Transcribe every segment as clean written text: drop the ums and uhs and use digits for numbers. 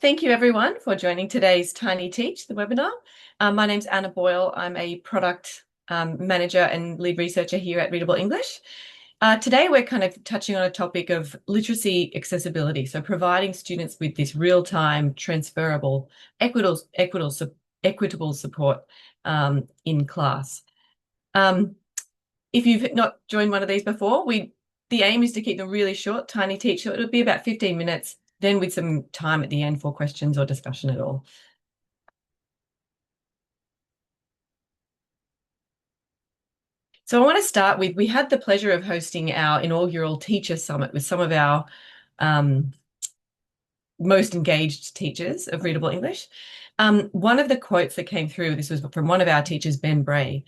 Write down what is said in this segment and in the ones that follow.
Thank you everyone for joining today's Tiny Teach, the webinar. My name's Anna Boyle. I'm a product manager and lead researcher here at Readable English. Today we're kind of touching on a topic of literacy accessibility, so providing students with this real-time, transferable, equitable support in class. If you've not joined one of these before, the aim is to keep them really short, Tiny Teach. So it'll be about 15 minutes, then with some time at the end for questions or discussion at all. So I want to start with, we had the pleasure of hosting our inaugural Teacher Summit with some of our most engaged teachers of Readable English. One of the quotes that came through, this was from one of our teachers, Ben Bray.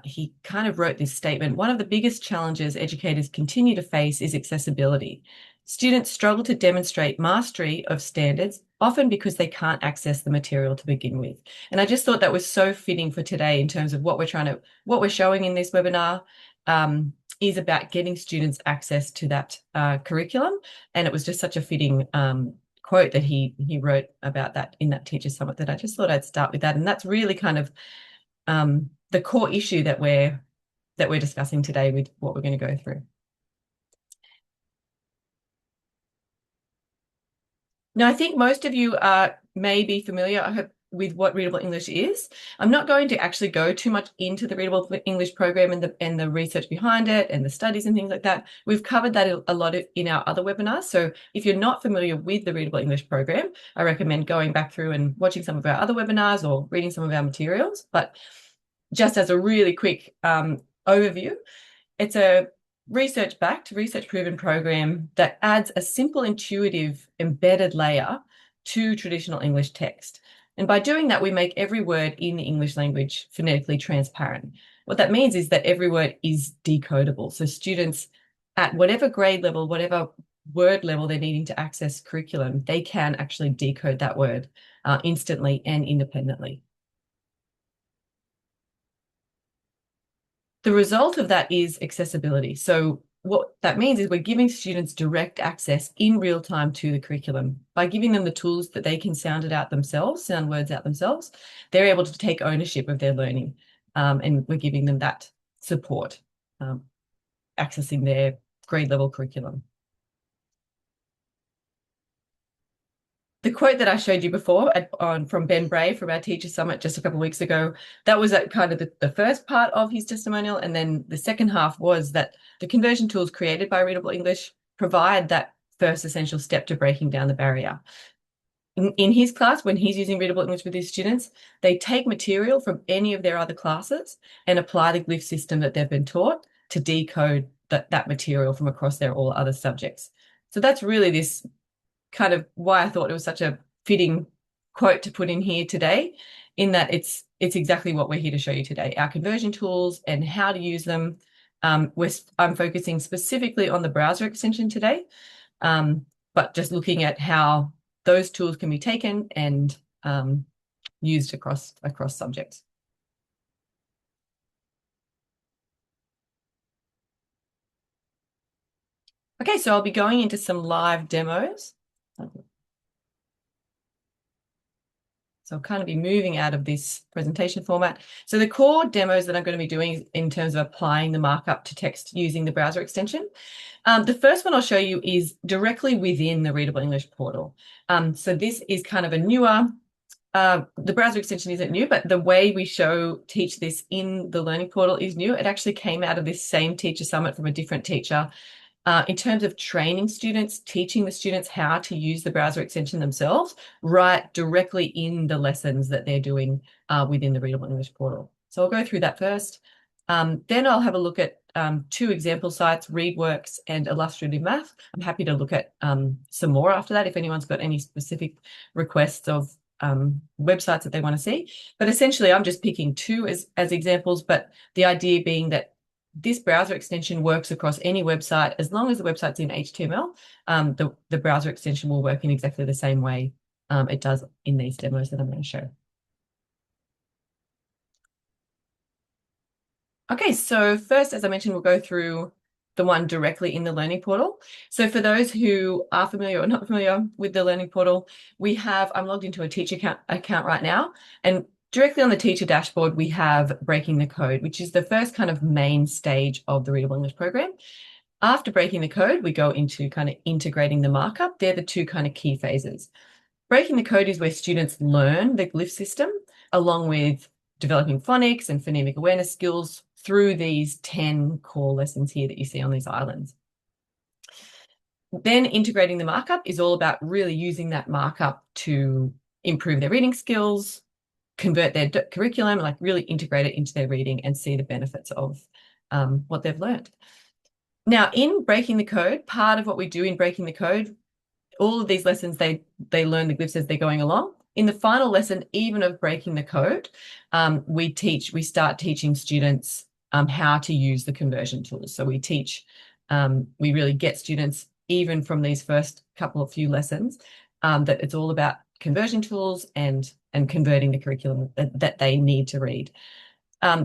He kind of wrote this statement: one of the biggest challenges educators continue to face is accessibility. Students struggle to demonstrate mastery of standards, often because they can't access the material to begin with. And I just thought that was so fitting for today in terms of what we're showing in this webinar is about getting students access to that curriculum. And it was just such a fitting quote that he wrote about that in that Teacher Summit that I just thought I'd start with that. And that's really kind of the core issue that we're discussing today with what we're going to go through. Now, I think most of you may be familiar with what Readable English is. I'm not going to actually go too much into the Readable English program and the research behind it and the studies and things like that. We've covered that a lot in our other webinars. So if you're not familiar with the Readable English program, I recommend going back through and watching some of our other webinars or reading some of our materials. But just as a really quick overview, it's a research-backed, research-proven program that adds a simple, intuitive, embedded layer to traditional English text. And by doing that, we make every word in the English language phonetically transparent. What that means is that every word is decodable. So students at whatever grade level, whatever word level they're needing to access curriculum, they can actually decode that word instantly and independently. The result of that is accessibility. So what that means is we're giving students direct access in real time to the curriculum. By giving them the tools that they can sound words out themselves, they're able to take ownership of their learning. And we're giving them that support, accessing their grade level curriculum. The quote that I showed you before from Ben Bray from our Teacher Summit just a couple of weeks ago, that was at kind of the first part of his testimonial. And then the second half was that the conversion tools created by Readable English provide that first essential step to breaking down the barrier. In his class, when he's using Readable English with his students, they take material from any of their other classes and apply the glyph system that they've been taught to decode that material from across their all other subjects. So that's really this kind of why I thought it was such a fitting quote to put in here today, in that it's exactly what we're here to show you today, our conversion tools and how to use them. I'm focusing specifically on the browser extension today, but just looking at how those tools can be taken and used across subjects. Okay, so I'll be going into some live demos. So I'll kind of be moving out of this presentation format. So the core demos that I'm going to be doing in terms of applying the markup to text using the browser extension. The first one I'll show you is directly within the Readable English portal. So this is kind of a newer, the browser extension isn't new, but the way we teach this in the learning portal is new. It actually came out of this same Teacher Summit from a different teacher. In terms of training students, teaching the students how to use the browser extension themselves, right directly in the lessons that they're doing within the Readable English portal. So I'll go through that first. Then I'll have a look at two example sites, ReadWorks and Illustrative Math. I'm happy to look at some more after that if anyone's got any specific requests of websites that they want to see. But essentially, I'm just picking two as examples, but the idea being that this browser extension works across any website. As long as the website's in HTML, the browser extension will work in exactly the same way it does in these demos that I'm going to show. Okay, so first, as I mentioned, we'll go through the one directly in the learning portal. So for those who are familiar or not familiar with the learning portal, I'm logged into a teacher account right now, and directly on the teacher dashboard, we have breaking the code, which is the first kind of main stage of the Readable English program. After breaking the code, we go into kind of integrating the markup. They're the two kind of key phases. Breaking the code is where students learn the glyph system along with developing phonics and phonemic awareness skills through these 10 core lessons here that you see on these islands. Then integrating the markup is all about really using that markup to improve their reading skills, convert their curriculum, like really integrate it into their reading and see the benefits of what they've learned. Now, in breaking the code, part of what we do in breaking the code, all of these lessons, they learn the glyphs as they're going along. In the final lesson, even of breaking the code, we start teaching students how to use the conversion tools. So we really get students, even from these first few lessons, that it's all about conversion tools and converting the curriculum that they need to read.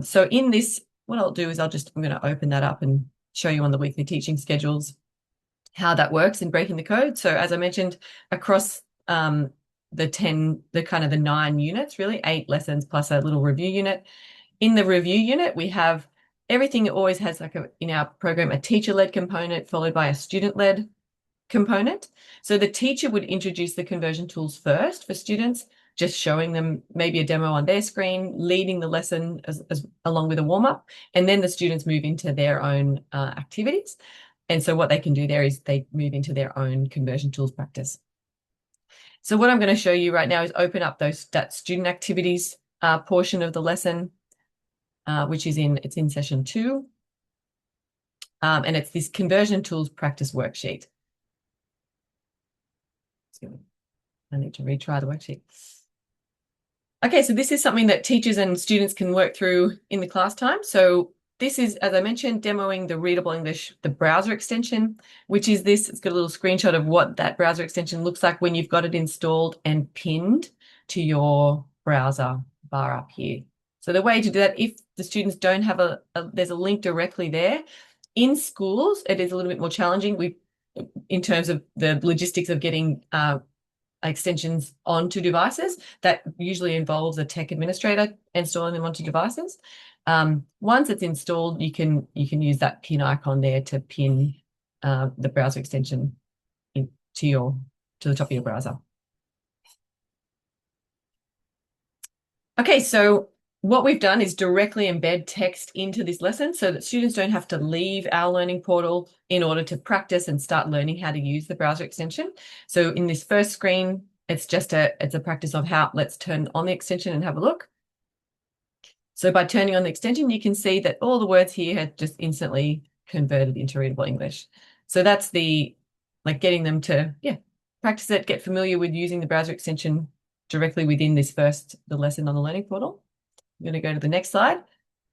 So in this, what I'll do is I'm going to open that up and show you on the weekly teaching schedules how that works in breaking the code. So as I mentioned, across the 9 units, really 8 lessons plus a little review unit. In the review unit, we have everything. It always has in our program, a teacher-led component followed by a student-led component. So the teacher would introduce the conversion tools first for students, just showing them maybe a demo on their screen, leading the lesson along with a warm-up, and then the students move into their own activities. And so what they can do there is they move into their own conversion tools practice. So what I'm going to show you right now is open up that student activities portion of the lesson, which is in session 2. And it's this conversion tools practice worksheet. I need to retry the worksheet. Okay, so this is something that teachers and students can work through in the class time. So this is, as I mentioned, demoing the Readable English, the browser extension, which is this. It's got a little screenshot of what that browser extension looks like when you've got it installed and pinned to your browser bar up here. So the way to do that, if the students don't have there's a link directly there. In schools, it is a little bit more challenging. In terms of the logistics of getting extensions onto devices, that usually involves a tech administrator installing them onto devices. Once it's installed, you can use that pin icon there to pin the browser extension to the top of your browser. Okay, so what we've done is directly embed text into this lesson so that students don't have to leave our learning portal in order to practice and start learning how to use the browser extension. So in this first screen, it's a practice of let's turn on the extension and have a look. So by turning on the extension, you can see that all the words here have just instantly converted into Readable English. So that's getting them to, practice it, get familiar with using the browser extension directly within the lesson on the learning portal. I'm going to go to the next slide.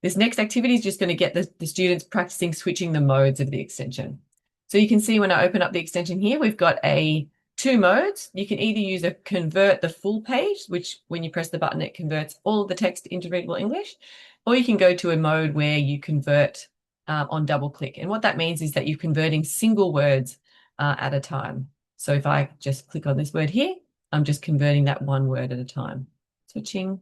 This next activity is just going to get the students practicing switching the modes of the extension. So you can see when I open up the extension here, we've got 2 modes. You can either use a convert the full page, which when you press the button, it converts all of the text into Readable English, or you can go to a mode where you convert on double click. And what that means is that you're converting single words at a time. So if I just click on this word here, I'm just converting that one word at a time. Switching.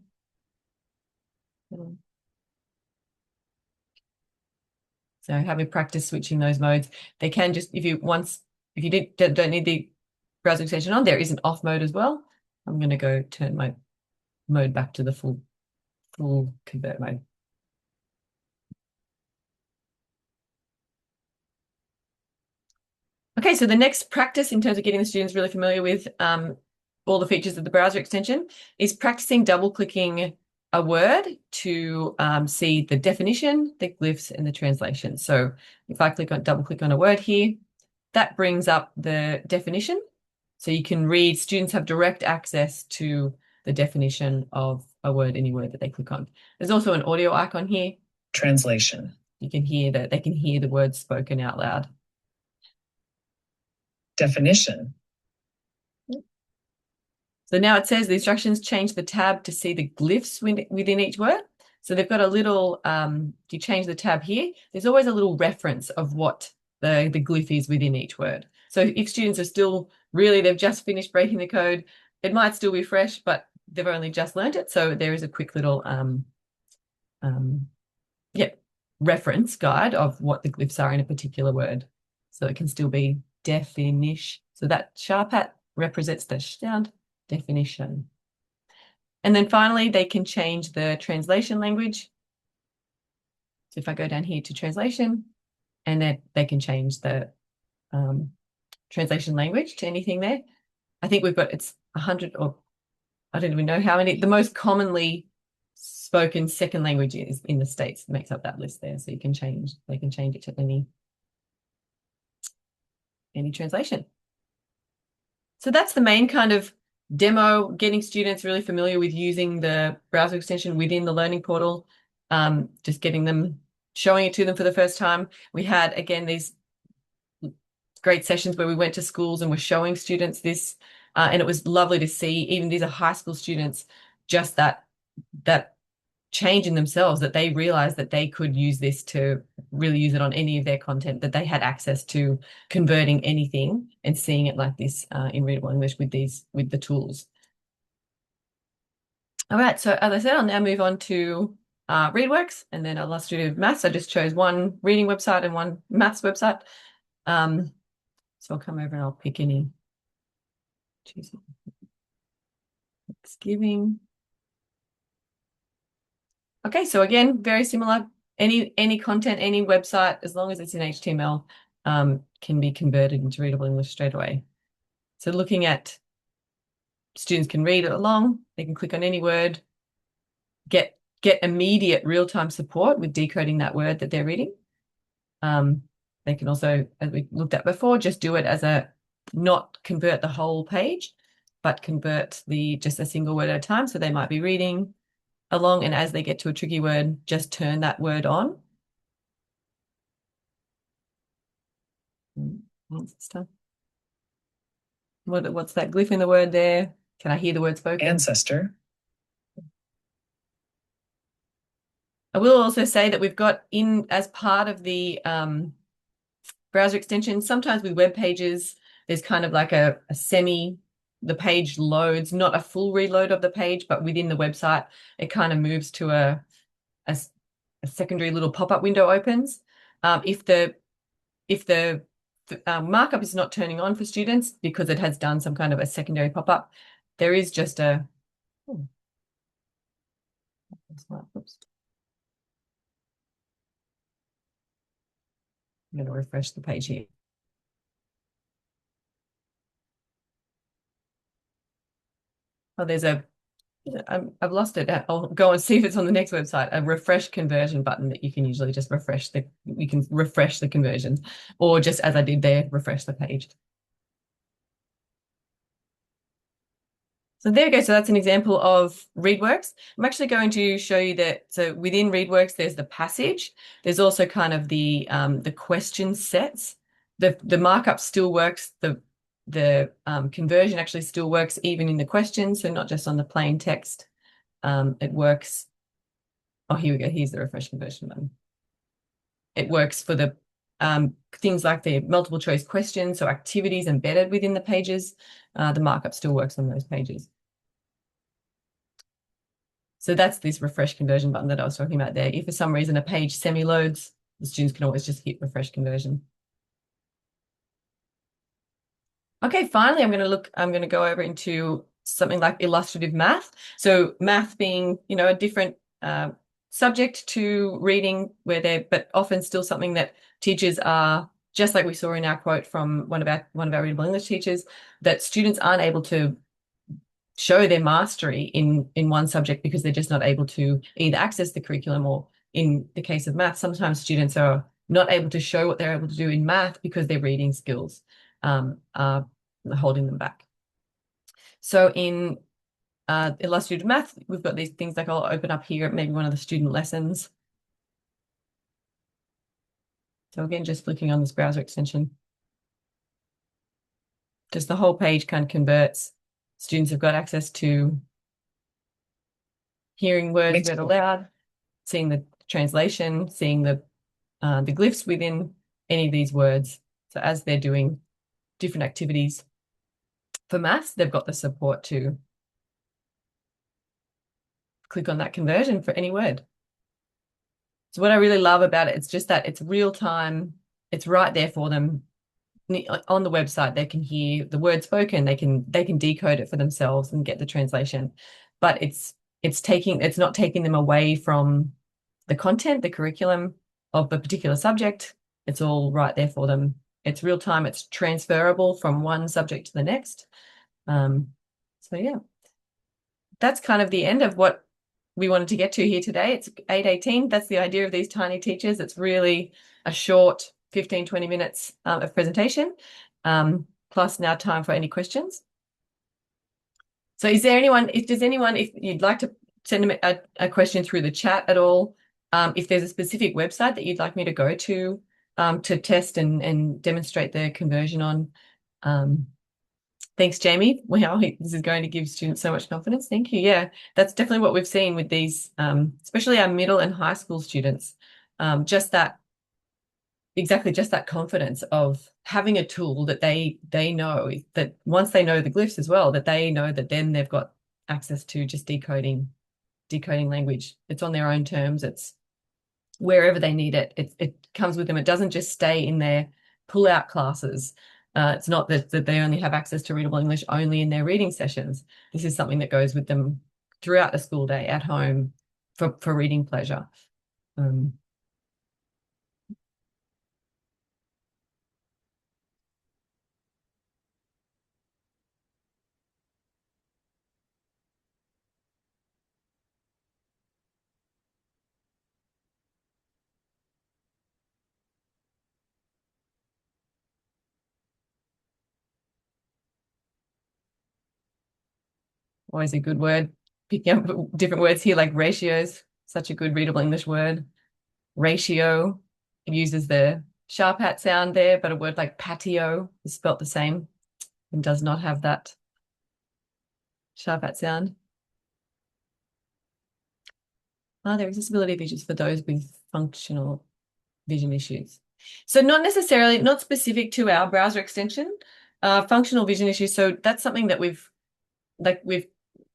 So having practice switching those modes, they can just, if you don't need the browser extension on, there is an off mode as well. I'm going to go turn my mode back to the full convert mode. Okay, so the next practice in terms of getting the students really familiar with all the features of the browser extension is practicing double-clicking a word to see the definition, the glyphs, and the translation. So if I double-click on a word here, that brings up the definition. So you can read, students have direct access to the definition of a word, any word that they click on. There's also an audio icon here. Translation. You can hear they can hear the words spoken out loud. Definition. So now it says the instructions change the tab to see the glyphs within each word. So they've got a little, if you change the tab here, there's always a little reference of what the glyph is within each word. So if students are still really, they've just finished breaking the code, it might still be fresh, but they've only just learned it. So there is a quick little reference guide of what the glyphs are in a particular word. So it can still be definish. So that sharp hat represents the sound definition. And then finally, they can change the translation language. So if I go down here to translation, and then they can change the translation language to anything there. I think we've got, it's 100, or I don't even know how many. The most commonly spoken second language is in the States, makes up that list there. So you can change, they can change it to any translation. So that's the main kind of demo, getting students really familiar with using the browser extension within the learning portal, just getting them, showing it to them for the first time. We had, again, these great sessions where we went to schools and were showing students this, and it was lovely to see, even these are high school students, just that change in themselves, that they realized that they could use this to really use it on any of their content, that they had access to converting anything and seeing it like this in Readable English with the tools. All right, so as I said, I'll now move on to ReadWorks and then illustrative maths. I just chose one reading website and one maths website. So I'll come over and I'll pick any. Thanksgiving. Okay, so again, very similar. Any content, any website, as long as it's in HTML, can be converted into Readable English straight away. So looking at, students can read it along, they can click on any word, get immediate real-time support with decoding that word that they're reading. They can also, as we looked at before, just do it as not convert the whole page, but convert just a single word at a time. So they might be reading along, and as they get to a tricky word, just turn that word on. What's that glyph in the word there? Can I hear the word spoken? Ancestor. I will also say that we've got in, as part of the browser extension, sometimes with web pages, there's kind of like the page loads, not a full reload of the page, but within the website, it kind of moves to a secondary little pop-up window opens. If the markup is not turning on for students because it has done some kind of a secondary pop-up, there is just a, oops. I'm going to refresh the page here. Oh, I've lost it. I'll go and see if it's on the next website, a refresh conversion button that you can usually just refresh the conversion, or just as I did there, refresh the page. So there we go. So that's an example of ReadWorks. I'm actually going to show you that. So within ReadWorks, there's the passage. There's also kind of the question sets. The markup still works. The conversion actually still works even in the questions. So not just on the plain text. It works. Oh, here we go. Here's the refresh conversion button. It works for the things like the multiple choice questions, so activities embedded within the pages. The markup still works on those pages. So that's this refresh conversion button that I was talking about there. If for some reason a page semi-loads, the students can always just hit refresh conversion. Okay, finally, I'm going to go over into something like illustrative math. So math being, a different subject to reading, but often still something that teachers are, just like we saw in our quote from one of our Readable English teachers, that students aren't able to show their mastery in one subject because they're just not able to either access the curriculum, or in the case of math, sometimes students are not able to show what they're able to do in math because their reading skills are holding them back. So in illustrative math, we've got these things like, I'll open up here maybe one of the student lessons. So again, just clicking on this browser extension. Just the whole page kind of converts. Students have got access to hearing words read aloud, seeing the translation, seeing the glyphs within any of these words. So as they're doing different activities for maths, they've got the support to click on that conversion for any word. So what I really love about it, it's just that it's real time. It's right there for them on the website. They can hear the word spoken. They can decode it for themselves and get the translation. But it's not taking them away from the content, the curriculum of the particular subject. It's all right there for them. It's real time. It's transferable from one subject to the next. So yeah, that's kind of the end of what we wanted to get to here today. It's 8:18. That's the idea of these tiny teachers. It's really a short 15, 20 minutes of presentation, plus now time for any questions. So is there anyone, if you'd like to send them a question through the chat at all, if there's a specific website that you'd like me to go to test and demonstrate the conversion on. Thanks, Jamie. Wow, this is going to give students so much confidence. Thank you. Yeah, that's definitely what we've seen with these, especially our middle and high school students. Just that confidence of having a tool that they know that once they know the glyphs as well, that they know that then they've got access to just decoding language. It's on their own terms. It's wherever they need it. It comes with them. It doesn't just stay in their pull-out classes. It's not that they only have access to Readable English only in their reading sessions. This is something that goes with them throughout the school day, at home, for reading pleasure. Always a good word. Picking up different words here, like ratios, such a good Readable English word. Ratio, it uses the sharp hat sound there, but a word like patio is spelt the same and does not have that sharp hat sound. There are accessibility features for those with functional vision issues. So not specific to our browser extension, functional vision issues. So that's something that we've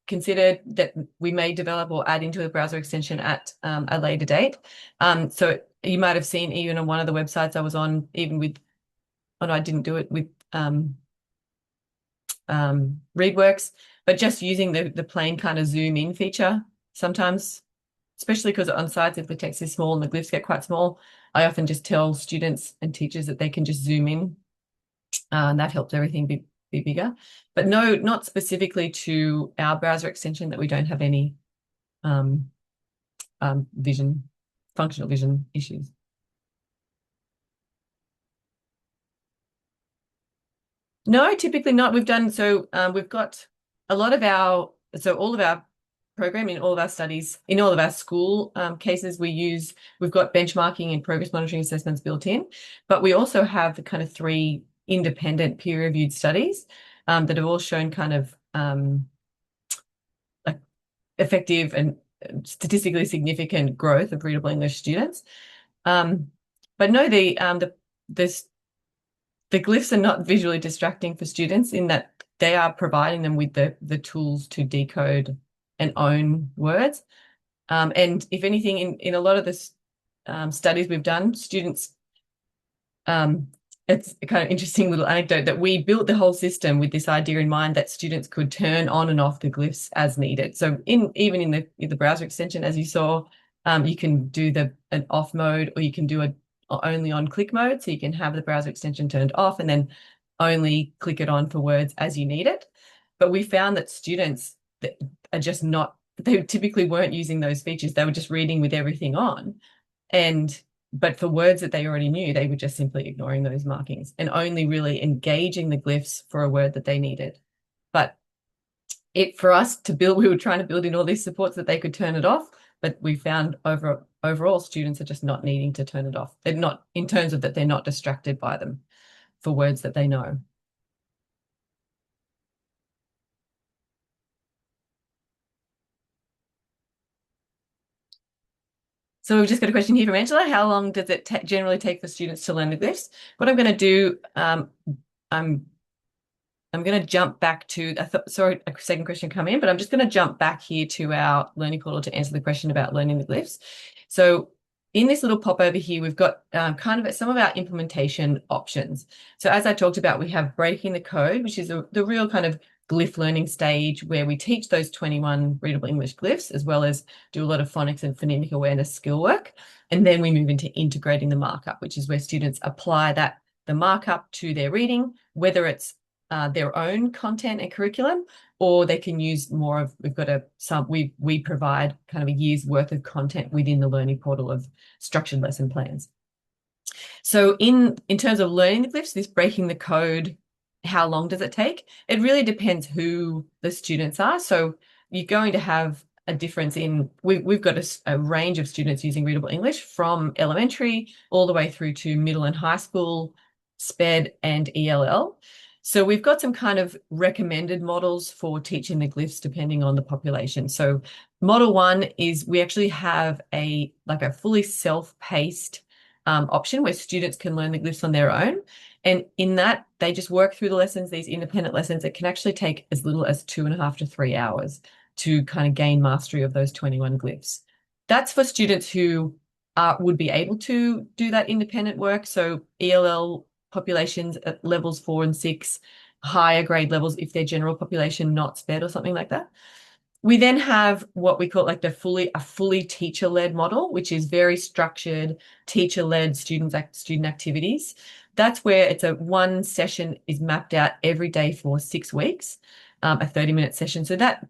considered that we may develop or add into a browser extension at a later date. So you might have seen even on one of the websites I was on, even with, oh no, I didn't do it with ReadWorks, but just using the plain kind of zoom in feature sometimes, especially because on sites, if the text is small and the glyphs get quite small, I often just tell students and teachers that they can just zoom in, and that helps everything be bigger. But no, not specifically to our browser extension, that we don't have any functional vision issues. No, typically not. We've got all of our program in all of our studies, in all of our school cases, we've got benchmarking and progress monitoring assessments built in, but we also have the kind of 3 independent peer-reviewed studies that have all shown kind of like effective and statistically significant growth of Readable English students. But no, the glyphs are not visually distracting for students in that they are providing them with the tools to decode and own words. And if anything, in a lot of the studies we've done, students, it's a kind of interesting little anecdote that we built the whole system with this idea in mind that students could turn on and off the glyphs as needed. So even in the browser extension, as you saw, you can do an off mode, or you can do a only on click mode. So you can have the browser extension turned off and then only click it on for words as you need it. But we found that students that are just not, they typically weren't using those features. They were just reading with everything on. But for words that they already knew, they were just simply ignoring those markings and only really engaging the glyphs for a word that they needed. But for us to build, we were trying to build in all these supports that they could turn it off, but we found overall students are just not needing to turn it off. They're not, in terms of that, they're not distracted by them for words that they know. So we've just got a question here from Angela. How long does it generally take for students to learn the glyphs? What I'm going to do, I'm going to jump back to, sorry, a second question come in, but I'm just going to jump back here to our learning portal to answer the question about learning the glyphs. So in this little pop over here, we've got kind of some of our implementation options. So as I talked about, we have breaking the code, which is the real kind of glyph learning stage where we teach those 21 readable English glyphs, as well as do a lot of phonics and phonemic awareness skill work. And then we move into integrating the markup, which is where students apply the markup to their reading, whether it's their own content and curriculum, or they can use more of, we provide kind of a year's worth of content within the learning portal of structured lesson plans. So in terms of learning the glyphs, this breaking the code, how long does it take? It really depends who the students are. So you're going to have a difference in, we've got a range of students using Readable English from elementary all the way through to middle and high school, SPED and ELL. So we've got some kind of recommended models for teaching the glyphs depending on the population. So model one is we actually have a fully self-paced option where students can learn the glyphs on their own. And in that, they just work through the lessons, these independent lessons. It can actually take as little as 2.5 to 3 hours to kind of gain mastery of those 21 glyphs. That's for students who would be able to do that independent work. So ELL populations at levels 4 and 6, higher grade levels if they're general population, not SPED or something like that. We then have what we call like a fully teacher-led model, which is very structured, teacher-led student activities. That's where it's one session is mapped out every day for 6 weeks, a 30-minute session. So that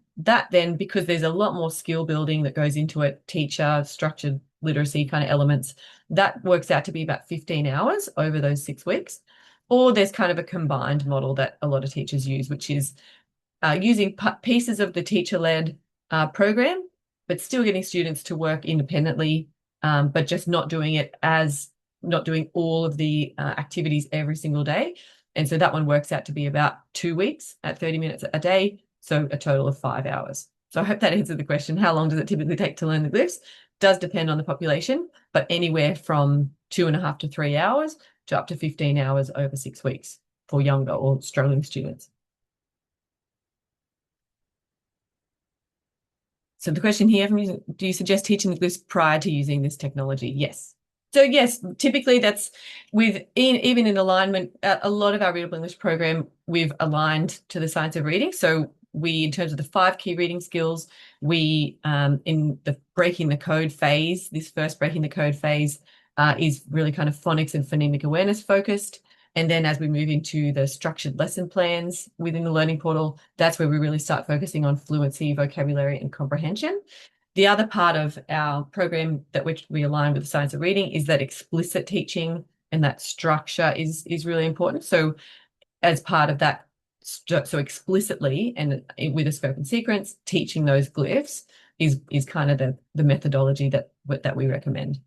then, because there's a lot more skill building that goes into it, teacher, structured literacy kind of elements, that works out to be about 15 hours over those 6 weeks. Or there's kind of a combined model that a lot of teachers use, which is using pieces of the teacher-led program, but still getting students to work independently, but just not doing all of the activities every single day. And so that one works out to be about 2 weeks at 30 minutes a day, so a total of 5 hours. So I hope that answered the question. How long does it typically take to learn the glyphs? Does depend on the population, but anywhere from 2.5 to 3 hours to up to 15 hours over 6 weeks for younger or struggling students. So the question here, do you suggest teaching the glyphs prior to using this technology? Yes. So yes, typically that's even in alignment, a lot of our Readable English program, we've aligned to the science of reading. So in terms of the 5 key reading skills, in the breaking the code phase, this first breaking the code phase is really kind of phonics and phonemic awareness focused. And then as we move into the structured lesson plans within the learning portal, that's where we really start focusing on fluency, vocabulary, and comprehension. The other part of our program that we align with the science of reading is that explicit teaching, and that structure is really important. So as part of that, so explicitly and with a scope and sequence, teaching those glyphs is kind of the methodology that we recommend.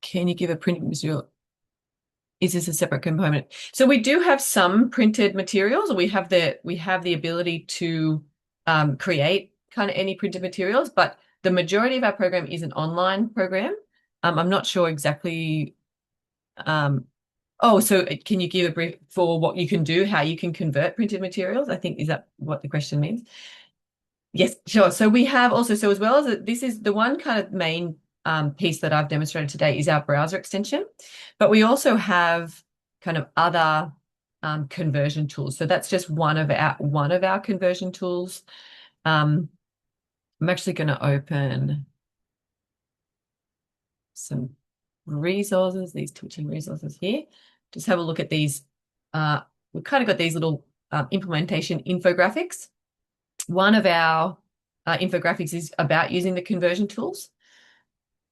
Can you give a printed material? Is this a separate component? So we do have some printed materials. We have the ability to create kind of any printed materials, but the majority of our program is an online program. I'm not sure exactly. So can you give a brief for what you can do, how you can convert printed materials? I think, is that what the question means? Yes, sure. So we have also, so as well as this is the one kind of main piece that I've demonstrated today is our browser extension, but we also have kind of other conversion tools. So that's just one of our conversion tools. I'm actually going to open some resources, these teaching resources here. Just have a look at these. We've kind of got these little implementation infographics. One of our infographics is about using the conversion tools.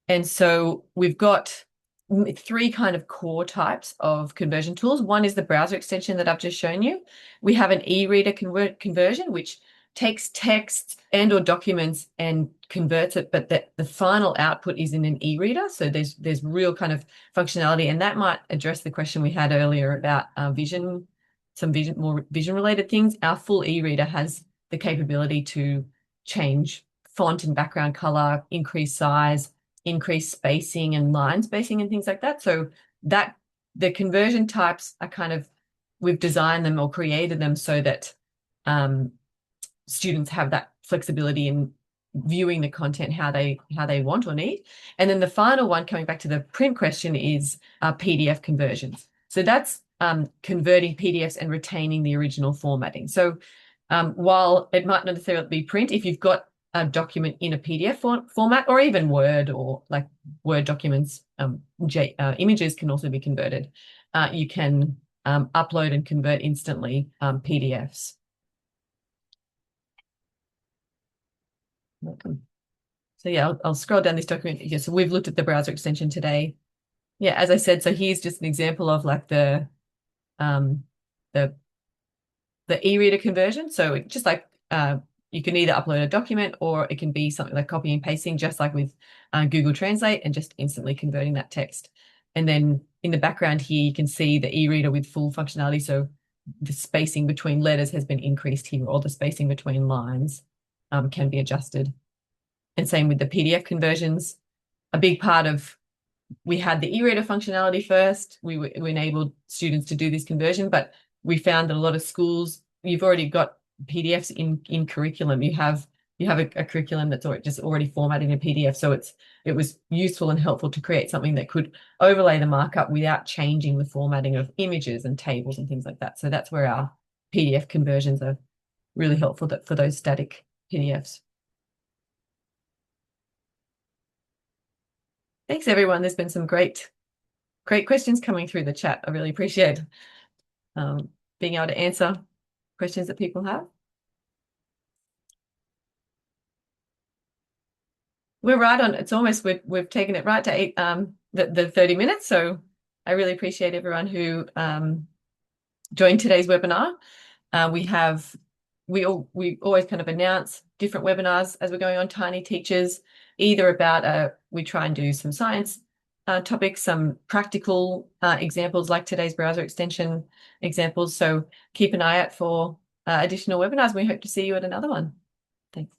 And so we've got 3 kind of core types of conversion tools. One is the browser extension that I've just shown you. We have an e-reader conversion, which takes text and or documents and converts it, but the final output is in an e-reader. So there's real kind of functionality, and that might address the question we had earlier about more vision related things. Our full e-reader has the capability to change font and background color, increase size, increase spacing and line spacing and things like that. So that the conversion types are kind of, we've designed them or created them so that students have that flexibility in viewing the content how they want or need. And then the final one, coming back to the print question, is PDF conversions. So that's converting PDFs and retaining the original formatting. So while it might not necessarily be print, if you've got a document in a PDF format, or even Word, or like Word documents, images can also be converted. You can upload and convert instantly PDFs. Welcome. So yeah, I'll scroll down this document. Yeah, so we've looked at the browser extension today. Yeah, as I said, so here's just an example of like the the e-reader conversion. So just like you can either upload a document, or it can be something like copy and pasting, just like with Google Translate, and just instantly converting that text. And then in the background here, you can see the e-reader with full functionality. So the spacing between letters has been increased here, or the spacing between lines can be adjusted. And same with the PDF conversions. A big part of, we had the e-reader functionality first. We enabled students to do this conversion, but we found that a lot of schools, you've already got PDFs in curriculum. You have a curriculum that's already formatted in a PDF. So it was useful and helpful to create something that could overlay the markup without changing the formatting of images and tables and things like that. So that's where our PDF conversions are really helpful for those static PDFs. Thanks, everyone. There's been some great questions coming through the chat. I really appreciate being able to answer questions that people have. We're right on. It's almost, we've taken it right to the 30 minutes. So I really appreciate everyone who joined today's webinar. We always kind of announce different webinars as we're going on Tiny Teachers, either about we try and do some science topics, some practical examples like today's browser extension examples. So keep an eye out for additional webinars. We hope to see you at another one. Thanks.